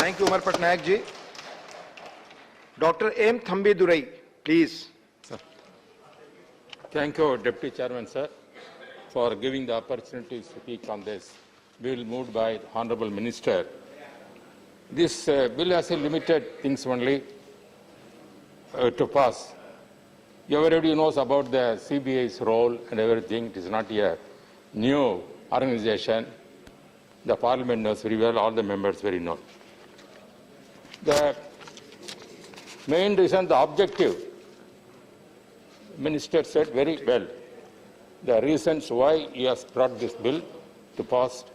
Thank you, Umar Patnaik ji. Dr. M. Thambidurai, please. Sir. Thank you, Deputy Chairman, sir, for giving the opportunity to speak on this bill moved by the Honorable Minister. This bill has a limited things only to pass. Everybody knows about the CBI's role and everything. It is not a new organization. The Parliament knows very well, all the members very know. The main reason, the objective, Minister said very well. The reasons why he has brought this bill to pass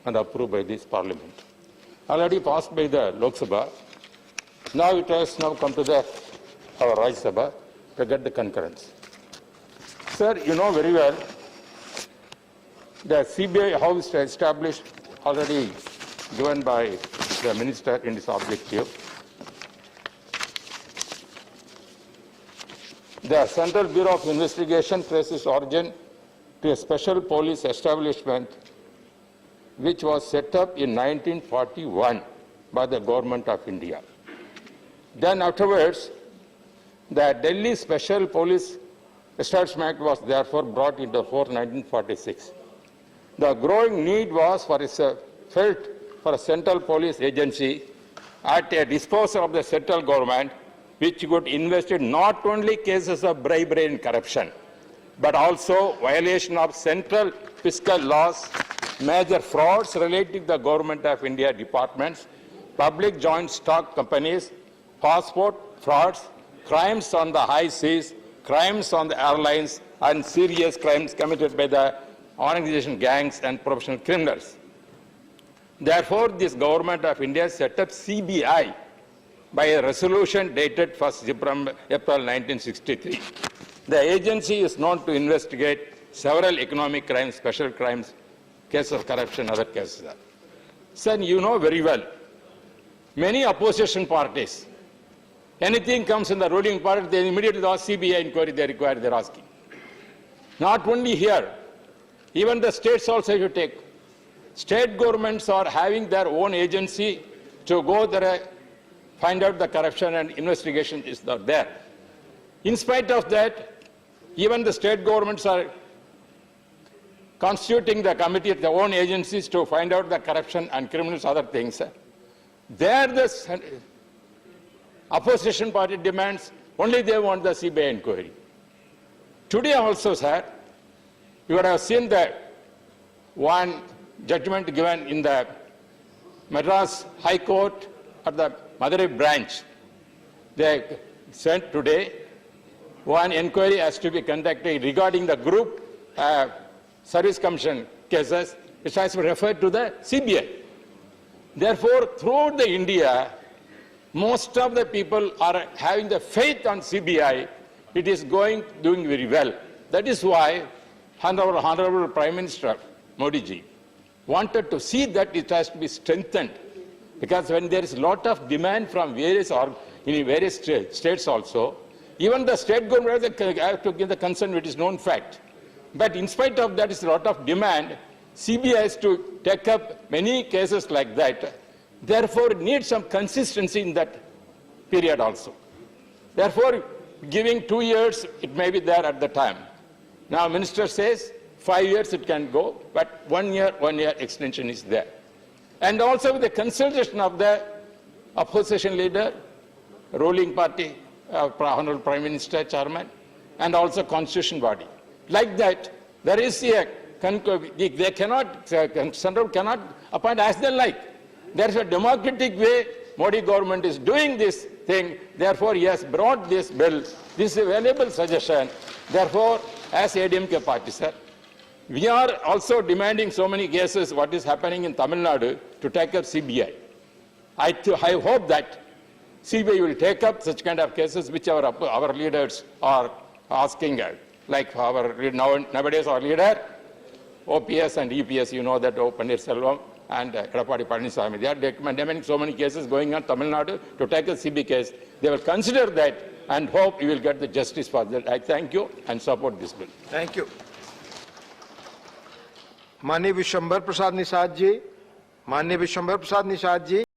and approved by this Parliament. Already passed by the Lok Sabha. Now it has now come to our Rajya Sabha to get the concurrence. Sir, you know very well the CBI House established already given by the Minister in his objective. The Central Bureau of Investigation traces origin to a special police establishment which was set up in 1941 by the Government of India. Then afterwards, the Delhi Special Police Establishment was therefore brought into force in 1946. The growing need was felt for a central police agency at a disposal of the central government which could investigate not only cases of bribery and corruption, but also violation of central fiscal laws, major frauds relating to the Government of India departments, public joint stock companies, passport frauds, crimes on the high seas, crimes on the airlines, and serious crimes committed by the organization gangs and professional criminals. Therefore, this Government of India set up CBI by a resolution dated 1st April 1963. The agency is known to investigate several economic crimes, special crimes, cases of corruption, other cases. Sir, you know very well, many opposition parties, anything comes in the ruling party, they immediately ask CBI inquiry they require, they're asking. Not only here, even the states also you take. State governments are having their own agency to go there, find out the corruption and investigation is not there. In spite of that, even the state governments are constituting the committee, their own agencies to find out the corruption and criminals, other things. There the opposition party demands, only they want the CBI inquiry. Today also, sir, you would have seen that one judgment given in the Madras High Court at the Madurai branch. They sent today one inquiry has to be conducted regarding the group service commission cases. It has to be referred to the CBI. Therefore, throughout the India, most of the people are having the faith on CBI. It is doing very well. That is why Honorable Prime Minister Modi ji wanted to see that it has to be strengthened. Because when there is a lot of demand from various states also, even the state government have to give the consent, which is known fact. But in spite of that, is a lot of demand. CBI has to take up many cases like that. Therefore, it needs some consistency in that period also. Therefore, giving 2 years, it may be there at the time. Now, Minister says 5 years it can go, but 1 year extension is there. And also with the consultation of the opposition leader, ruling party, Honorable Prime Minister, Chairman, and also constitution body. Like that, there is they cannot, Central cannot appoint as they like. There is a democratic way Modi government is doing this thing. Therefore, he has brought this bill. This is a valuable suggestion. Therefore, as ADMK party, sir, we are also demanding so many cases, what is happening in Tamil Nadu, to take up CBI. I hope that CBI will take up such kind of cases which our leaders are asking. Like nowadays our leader, OPS and EPS, you know that Pannirselvam and Edappadi Palaniswamy, they are demanding so many cases going on Tamil Nadu to take a CBI case. They will consider that and hope you will get the justice for that. I thank you and support this bill. Thank you. माननीय विशंबर प्रसाद निषाद जी,